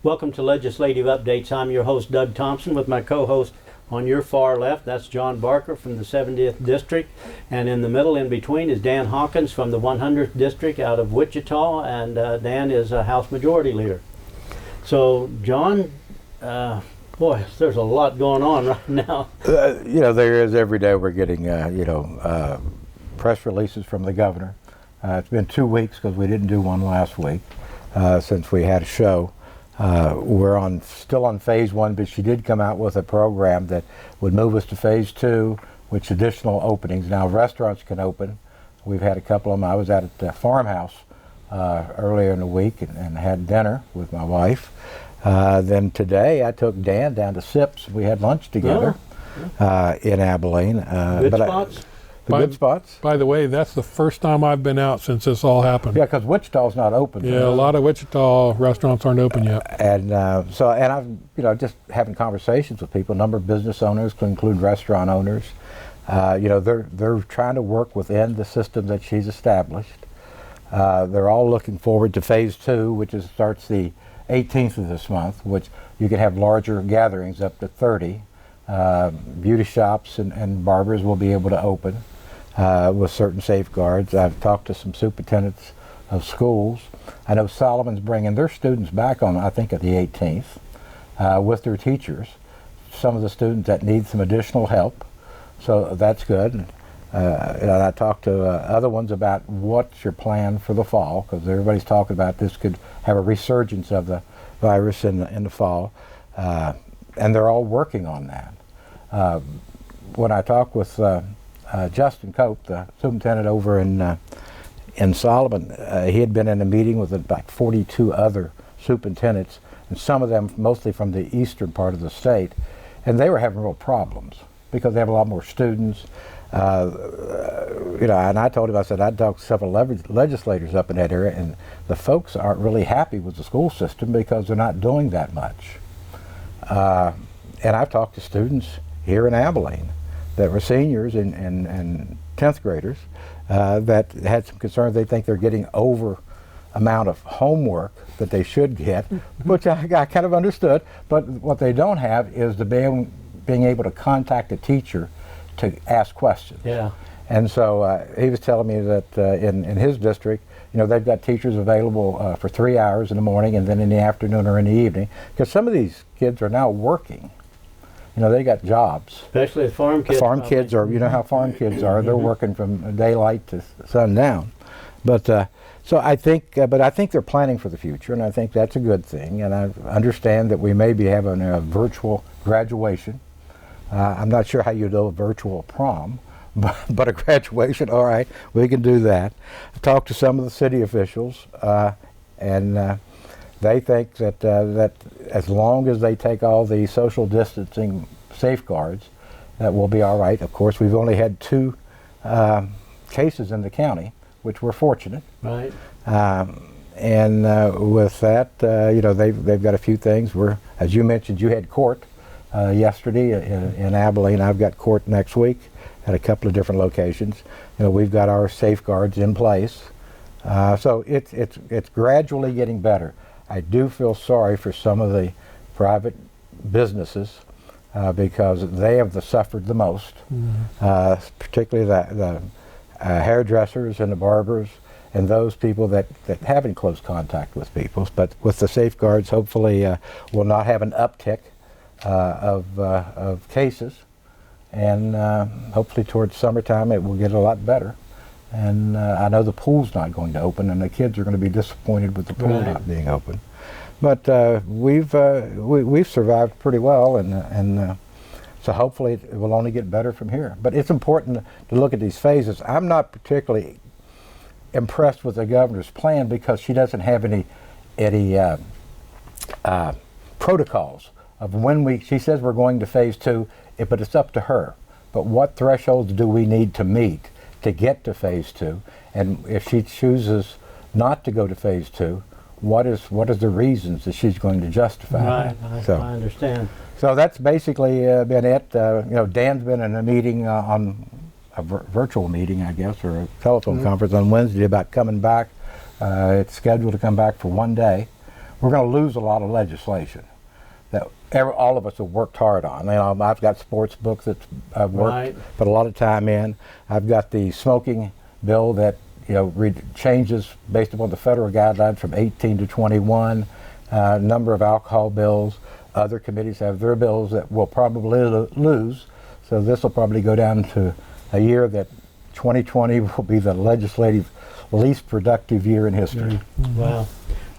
Welcome to Legislative Updates. I'm your host, Doug Thompson, with my co-host on your far left. That's John Barker from the 70th District. And in the middle, in between, is Dan Hawkins from the 100th District out of Wichita. And Dan is a House Majority Leader. So, John, boy, there's a lot going on right now. There is every day we're getting, press releases from the governor. It's been 2 weeks because we didn't do one last week since we had a show. We're still on phase 1, but she did come out with a program that would move us to phase 2, which additional openings. Now restaurants can open. We've had a couple of them. I was at the farmhouse earlier in the week and had dinner with my wife. Then today I took Dan down to Sips. We had lunch together in Abilene. Good spots? Good spots. By the way, that's the first time I've been out since this all happened. Yeah, because Wichita's not open. Yeah, a lot of Wichita restaurants aren't open yet. And I'm, just having conversations with people. A number of business owners, to include restaurant owners. They're trying to work within the system that she's established. They're all looking forward to phase 2, which starts the 18th of this month, which you can have larger gatherings up to 30. Beauty shops and barbers will be able to open with certain safeguards. I've talked to some superintendents of schools. I know Solomon's bringing their students back on, I think, at the 18th with their teachers. Some of the students that need some additional help, so that's good. And I talked to other ones about what's your plan for the fall, because everybody's talking about this could have a resurgence of the virus in the fall, and they're all working on that. When I talked with Justin Cope, the superintendent over in Solomon, he had been in a meeting with about 42 other superintendents, and some of them mostly from the eastern part of the state, and they were having real problems because they have a lot more students. And I told him, I said, I'd talked to several legislators up in that area, and the folks aren't really happy with the school system because they're not doing that much. And I've talked to students here in Abilene that were seniors and 10th graders that had some concerns. They think they're getting over amount of homework that they should get, which I kind of understood, but what they don't have is being able to contact a teacher to ask questions. Yeah. And so he was telling me that in his district, they've got teachers available for 3 hours in the morning and then in the afternoon or in the evening, because some of these kids are now working. They got jobs. Especially the farm kids. Farm kids are, how farm kids are. They're working from daylight to sundown. But so I think they're planning for the future, and I think that's a good thing. And I understand that we may be having a virtual graduation. I'm not sure how you do a virtual prom, but a graduation, all right, we can do that. I've talked to some of the city officials, and they think that as long as they take all the social distancing safeguards, that we'll be all right. Of course, we've only had 2 cases in the county, which we're fortunate. Right. And with that, they've got a few things. As you mentioned, you had court yesterday in Abilene. I've got court next week at a couple of different locations. We've got our safeguards in place. So it's gradually getting better. I do feel sorry for some of the private businesses because they have suffered the most, particularly the hairdressers and the barbers and those people that have in close contact with people. But with the safeguards, hopefully we'll not have an uptick of cases, and hopefully towards summertime it will get a lot better. And I know the pool's not going to open, and the kids are going to be disappointed with the pool not being open. But we've survived pretty well, and so hopefully it will only get better from here. But it's important to look at these phases. I'm not particularly impressed with the governor's plan because she doesn't have any protocols of when she says we're going to phase 2, but it's up to her. But what thresholds do we need to meet to get to phase 2? And if she chooses not to go to phase 2, what is the reasons that she's going to justify? Right, I understand. So that's basically been it. Dan's been in a meeting on a virtual meeting, I guess, or a telephone conference on Wednesday about coming back. It's scheduled to come back for 1 day. we're going to lose a lot of legislation that all of us have worked hard on. You know, I've got sports books that I've worked, put a lot of time in. I've got the smoking bill that, you know, changes based upon the federal guidelines from 18 to 21. Number of alcohol bills. Other committees have their bills that we'll probably lose. So this will probably go down to a year that 2020 will be the legislative least productive year in history. Wow.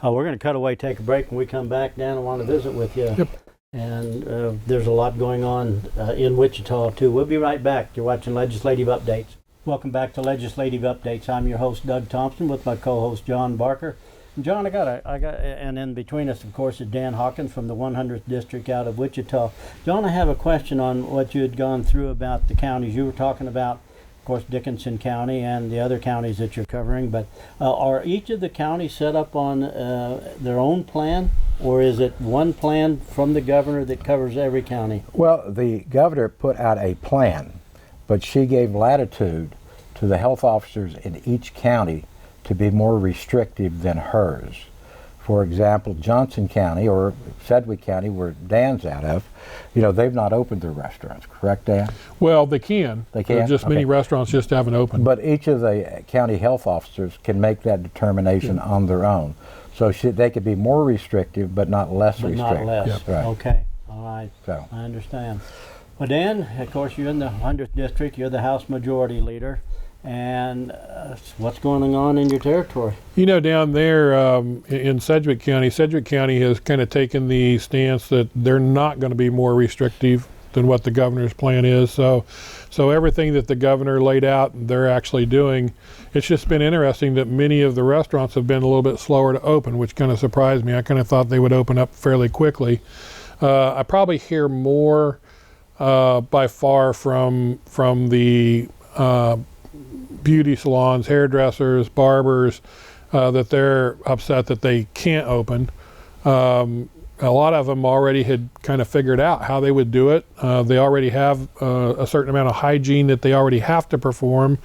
We're going to cut away, take a break. When we come back, Dan, I want to visit with you. Yep. And there's a lot going on in Wichita, too. We'll be right back. You're watching Legislative Updates. Welcome back to Legislative Updates. I'm your host, Doug Thompson, with my co-host, John Barker. And John, and in between us, of course, is Dan Hawkins from the 100th District out of Wichita. John, I have a question on what you had gone through about the counties. You were talking about, of course, Dickinson County and the other counties that you're covering, but are each of the counties set up on their own plan, or is it one plan from the governor that covers every county? Well, the governor put out a plan, but she gave latitude to the health officers in each county to be more restrictive than hers. For example, Johnson County or Sedgwick County, where Dan's out of, you know, they've not opened their restaurants, correct, Dan? Well, they can. They can? There are just many restaurants just haven't opened. But each of the county health officers can make that determination on their own. So they could be more restrictive, but not less restrictive. Not less. Yep. Right. Okay. All right. So. I understand. Well, Dan, of course, you're in the 100th District. You're the House Majority Leader. And what's going on in your territory? You know, down there in Sedgwick County has kind of taken the stance that they're not going to be more restrictive than what the governor's plan is. So everything that the governor laid out, they're actually doing. It's just been interesting that many of the restaurants have been a little bit slower to open, which kind of surprised me. I kind of thought they would open up fairly quickly. I probably hear more by far from the beauty salons, hairdressers, barbers, that they're upset that they can't open. A lot of them already had kind of figured out how they would do it. They already have a certain amount of hygiene that they already have to perform,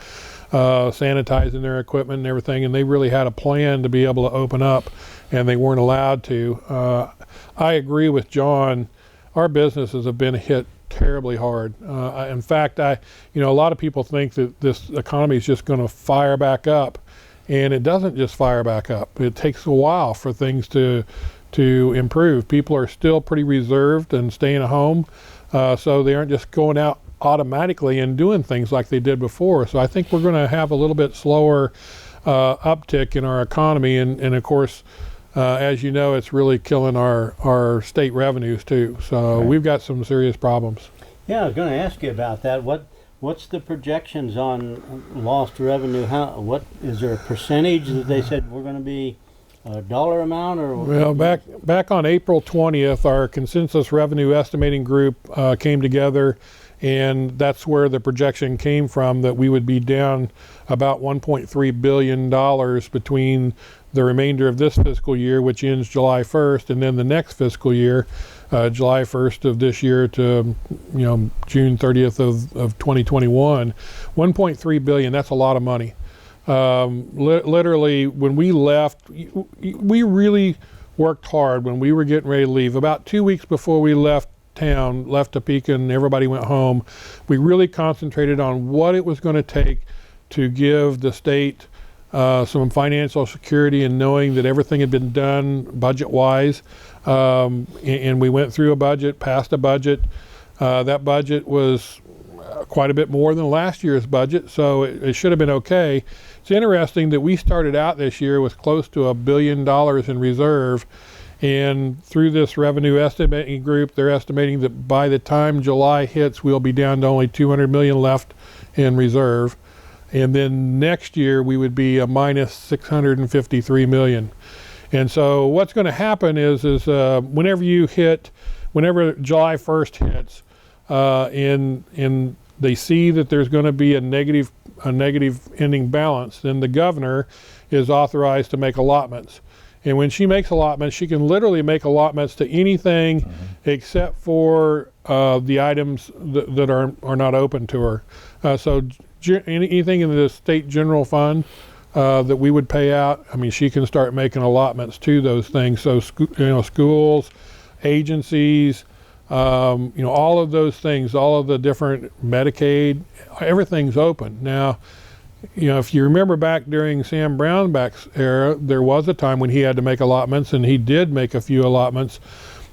sanitizing their equipment and everything, and they really had a plan to be able to open up, and they weren't allowed to. I agree with John. Our businesses have been hit terribly hard. In fact, a lot of people think that this economy is just going to fire back up, and it doesn't just fire back up. It takes a while for things to improve. People are still pretty reserved and staying at home, so they aren't just going out automatically and doing things like they did before. So I think we're going to have a little bit slower uptick in our economy, and of course, as you know, it's really killing our state revenues too. So we've got some serious problems. Yeah, I was going to ask you about that. What's the projections on lost revenue? What is there a percentage that they said we're going to be a dollar amount or? Well, back on April 20th, our consensus revenue estimating group came together, and that's where the projection came from, that we would be down about $1.3 billion between the remainder of this fiscal year, which ends July 1st, and then the next fiscal year, July 1st of this year to June 30th of 2021. $1.3 billion, that's a lot of money. Literally, when we left, we really worked hard when we were getting ready to leave. About 2 weeks before we left Topeka, and everybody went home, we really concentrated on what it was going to take to give the state some financial security, and knowing that everything had been done budget-wise. And we went through a budget, passed a budget. That budget was quite a bit more than last year's budget, so it should have been okay. It's interesting that we started out this year with close to $1 billion in reserve, and through this revenue estimating group, they're estimating that by the time July hits, we'll be down to only $200 million left in reserve. And then next year we would be a minus $653 million. And so what's going to happen is whenever July 1st hits, and they see that there's going to be a negative ending balance, then the governor is authorized to make allotments. And when she makes allotments, she can literally make allotments to anything except for the items that are not open to her. So anything in the state general fund, that we would pay out. I mean, she can start making allotments to those things. So, schools, agencies, all of those things, all of the different Medicaid, everything's open. Now, if you remember back during Sam Brownback's era, there was a time when he had to make allotments, and he did make a few allotments.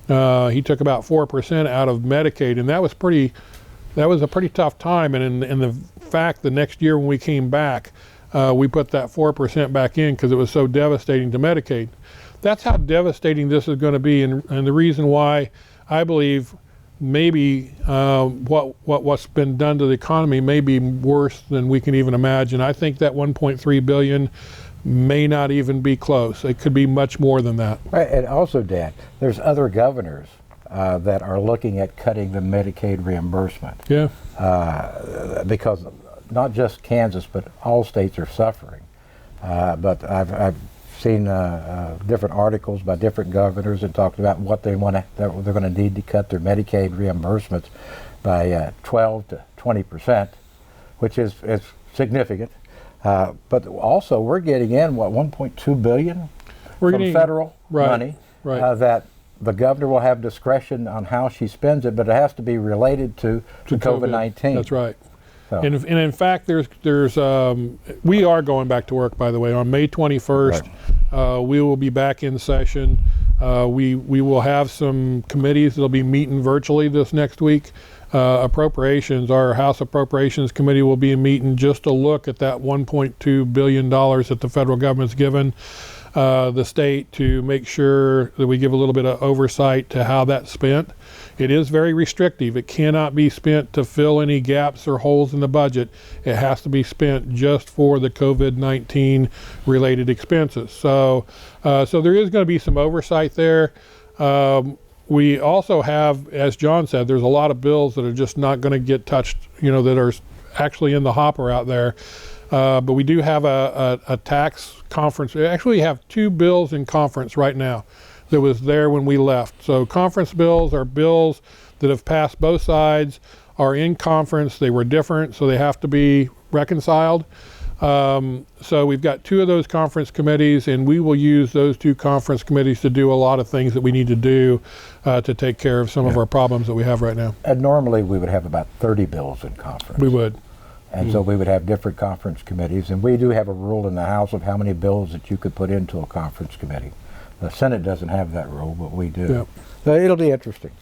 He took about 4% out of Medicaid, and that was a pretty tough time. And in the fact, the next year when we came back, we put that 4% back in because it was so devastating to Medicaid. That's how devastating this is going to be, and the reason why I believe maybe what's been done to the economy may be worse than we can even imagine. I think that 1.3 billion may not even be close. It could be much more than that. Right, and also, Dan, there's other governors that are looking at cutting the Medicaid reimbursement. Yeah. Because not just Kansas, but all states are suffering. But I've seen different articles by different governors and talked about what they're going to need to cut their Medicaid reimbursements by 12 to 20%, which is significant. But also, we're getting in 1.2 billion from federal money that the governor will have discretion on how she spends it, but it has to be related to COVID-19. That's right. So. And in fact, we are going back to work, by the way, on May 21st. Right. We will be back in session. We will have some committees that'll be meeting virtually this next week. Appropriations, our House Appropriations Committee will be meeting just to look at that $1.2 billion that the federal government's given the state, to make sure that we give a little bit of oversight to how that's spent. It is very restrictive. It cannot be spent to fill any gaps or holes in the budget. It has to be spent just for the COVID-19 related expenses. So there is going to be some oversight there. We also have, as John said, there's a lot of bills that are just not going to get touched, that are actually in the hopper out there. But we do have a tax conference. We actually have two bills in conference right now that was there when we left. So conference bills are bills that have passed both sides, are in conference. They were different, so they have to be reconciled. So we've got two of those conference committees, and we will use those two conference committees to do a lot of things that we need to do to take care of some of our problems that we have right now. And normally we would have about 30 bills in conference. We would. And so we would have different conference committees, and we do have a rule in the House of how many bills that you could put into a conference committee. The Senate doesn't have that rule, but we do. Yep. So it'll be interesting.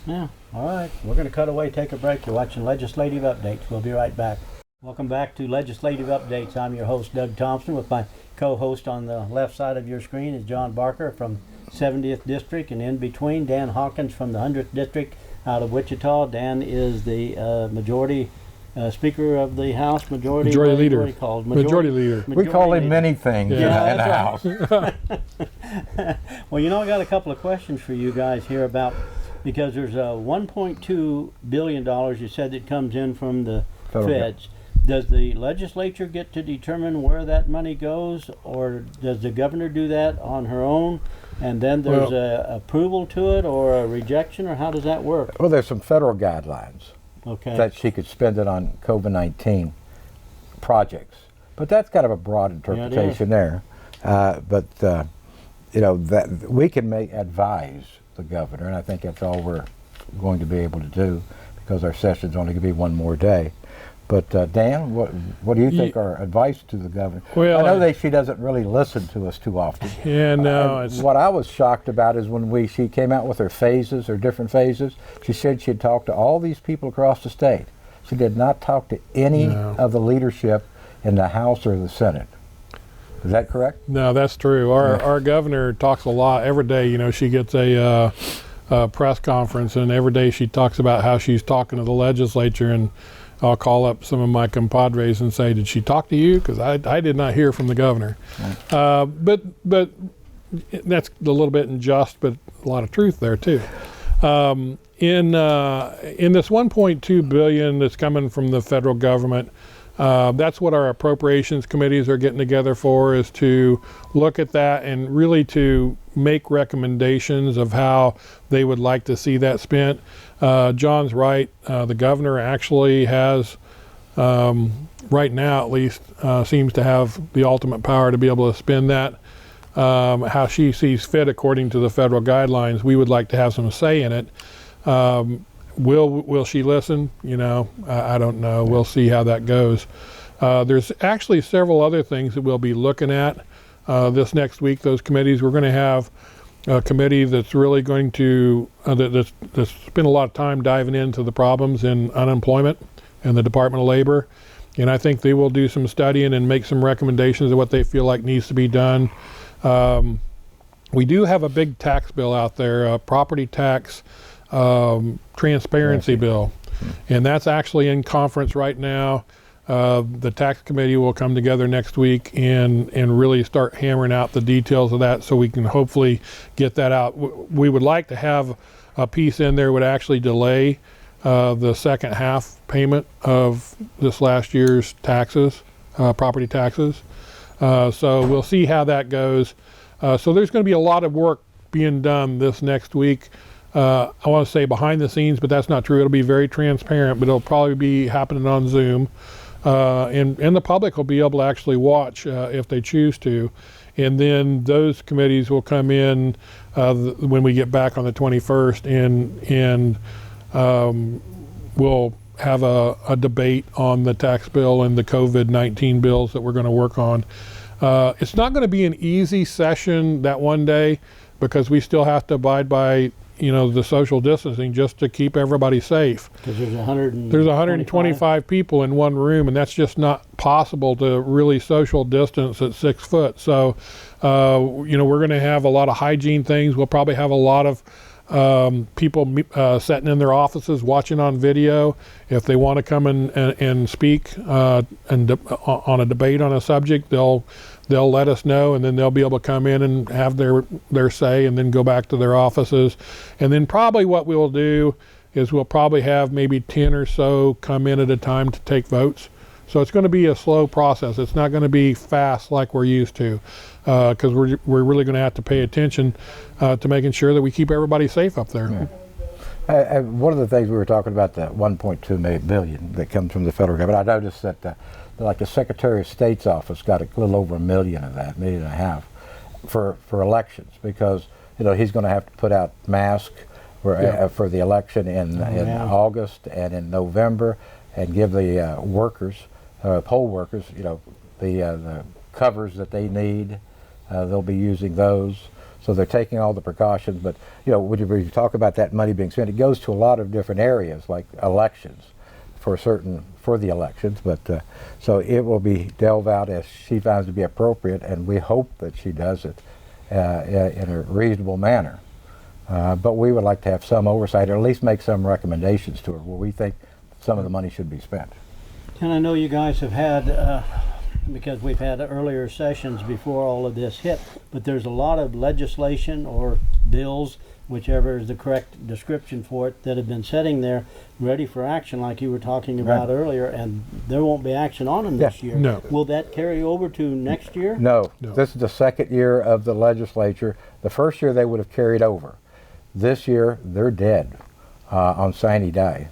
Yeah, all right. We're going to cut away, take a break. You're watching Legislative Updates. We'll be right back. Welcome back to Legislative Updates. I'm your host, Doug Thompson, with my co-host on the left side of your screen is John Barker from 70th District, and in between, Dan Hawkins from the 100th District out of Wichita. Dan is the majority Speaker of the House, Majority Leader. What do you call it? Majority Leader. We call him many things in the House. Well, I got a couple of questions for you guys here about, because there's $1.2 billion you said that comes in from the feds. Does the legislature get to determine where that money goes, or does the governor do that on her own? And then there's a approval to it or a rejection, or how does that work? Well, there's some federal guidelines. Okay. That she could spend it on COVID-19 projects, but that's kind of a broad interpretation there. That we can advise the governor, and I think that's all we're going to be able to do, because our session's only going to be one more day. But Dan, what do you think our advice to the governor? Well, I know she doesn't really listen to us too often. Yeah, no. What I was shocked about is when she came out with her different phases. She said she'd talked to all these people across the state. She did not talk to any of the leadership in the House or the Senate. Is that correct? No, that's true. Our governor talks a lot every day. She gets a press conference, and every day she talks about how she's talking to the legislature, and I'll call up some of my compadres and say, "Did she talk to you? Because I did not hear from the governor." But that's a little bit unjust, but a lot of truth there too. In this $1.2 billion that's coming from the federal government, that's what our appropriations committees are getting together for, is to look at that and really to make recommendations of how they would like to see that spent. John's right. The governor actually has right now at least, seems to have the ultimate power to be able to spend that how she sees fit according to the federal guidelines. We would like to have some say in it. Will she listen? You know, I don't know. We'll see how that goes. There's actually several other things that we'll be looking at this next week. Those committees, we're going to have a committee that's really going to that's spent a lot of time diving into the problems in unemployment and the Department of Labor, and I think they will do some studying and make some recommendations of what they feel like needs to be done. We do have a big tax bill out there, a property tax transparency bill, and that's actually in conference right now. The tax committee will come together next week and really start hammering out the details of that so we can hopefully get that out. We would like to have a piece in there that would actually delay the second half payment of this last year's taxes, property taxes. So we'll see how that goes. So there's going to be a lot of work being done this next week. I want to say behind the scenes, but that's not true. It'll be very transparent, but it'll probably be happening on Zoom. And the public will be able to actually watch if they choose to. And then those committees will come in when we get back on the 21st and we'll have a debate on the tax bill and the COVID-19 bills that we're going to work on. It's not going to be an easy session that one day because we still have to abide by the social distancing just to keep everybody safe. Because there's 125 people in one room, and that's just not possible to really social distance at 6 foot. So, we're going to have a lot of hygiene things. We'll probably have a lot of people sitting in their offices watching on video. If they want to come and speak on a debate on a subject, they'll let us know, and then they'll be able to come in and have their say and then go back to their offices. And then probably what we'll do is we'll probably have maybe 10 or so come in at a time to take votes. So it's going to be a slow process. It's not going to be fast like we're used to, because we're really going to have to pay attention to making sure that we keep everybody safe up there. Yeah. One of the things we were talking about, the 1.2 billion that comes from the federal government, I noticed that like the Secretary of State's office got a little over $1 million of that, $1.5 million, for elections, because he's going to have to put out masks for the election in August and in November, and give the poll workers, the covers that they need. They'll be using those. So they're taking all the precautions. But when you talk about that money being spent, it goes to a lot of different areas, like elections, for the elections. But so it will be delved out as she finds to be appropriate, and we hope that she does it in a reasonable manner. But we would like to have some oversight, or at least make some recommendations to her where we think some of the money should be spent. And I know you guys have had, because we've had earlier sessions before all of this hit, but there's a lot of legislation or bills, whichever is the correct description for it, that have been sitting there ready for action, like you were talking about earlier, and there won't be action on them this year. No. Will that carry over to next year? No. This is the second year of the legislature. The first year they would have carried over. This year they're dead on Sine Day.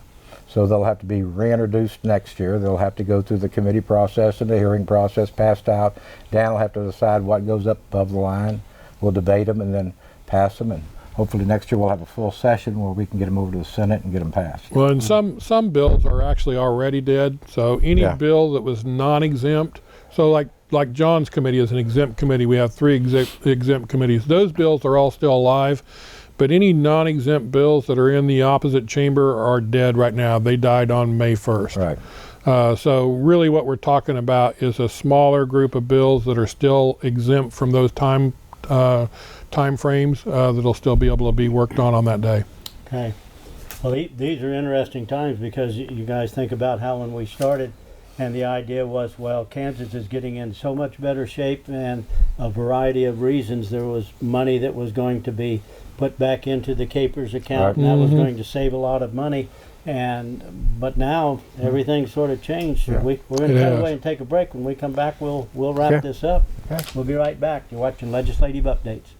So they'll have to be reintroduced next year. They'll have to go through the committee process and the hearing process, passed out. Dan will have to decide what goes up above the line. We'll debate them and then pass them, and hopefully next year we'll have a full session where we can get them over to the Senate and get them passed. Well, and some bills are actually already dead. So any bill that was non-exempt, so like John's committee is an exempt committee. We have 3 exempt committees. Those bills are all still alive. But any non-exempt bills that are in the opposite chamber are dead right now. They died on May 1st. Right. So really what we're talking about is a smaller group of bills that are still exempt from those time frames that'll still be able to be worked on that day. Okay. Well, these are interesting times, because you guys think about how when we started, and the idea was, well, Kansas is getting in so much better shape, and a variety of reasons. There was money that was going to be put back into the Capers account, and that was going to save a lot of money. But now everything's sort of changed. Yeah. We're going to cut away and take a break. When we come back, we'll wrap this up. Okay. We'll be right back. You're watching Legislative Updates.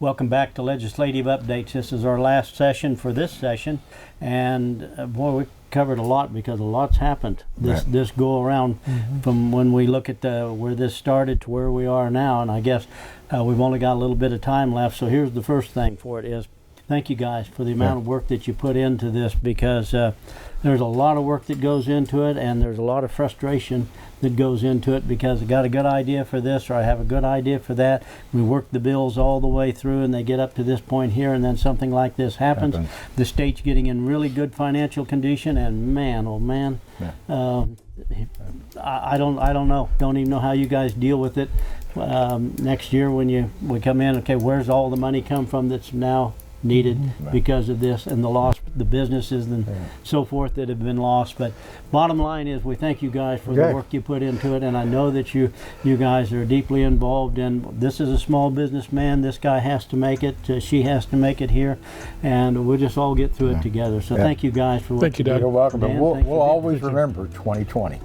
Welcome back to Legislative Updates. This is our last session for this session, and boy, we covered a lot because a lot's happened this go around from when we look at where this started to where we are now. And I guess we've only got a little bit of time left. So here's the first thing for it is thank you guys for the amount of work that you put into this, because there's a lot of work that goes into it, and there's a lot of frustration that goes into it because I got a good idea for this or I have a good idea for that. We work the bills all the way through and they get up to this point here, and then something like this happens. The state's getting in really good financial condition, and man, oh man, I don't know. Don't even know how you guys deal with it next year when we come in. Okay, where's all the money come from that's now needed because of this and the businesses and so forth that have been lost. But bottom line is we thank you guys for the work you put into it, and I know that you guys are deeply involved in this. Is a small businessman. This guy has to make it, she has to make it here, and we'll just all get through it together. So thank you guys for what Thank you, Doug. You're welcome. Dan, We'll always remember 2020.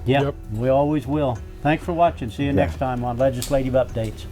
We always will. Thanks for watching. See you next time on Legislative Updates.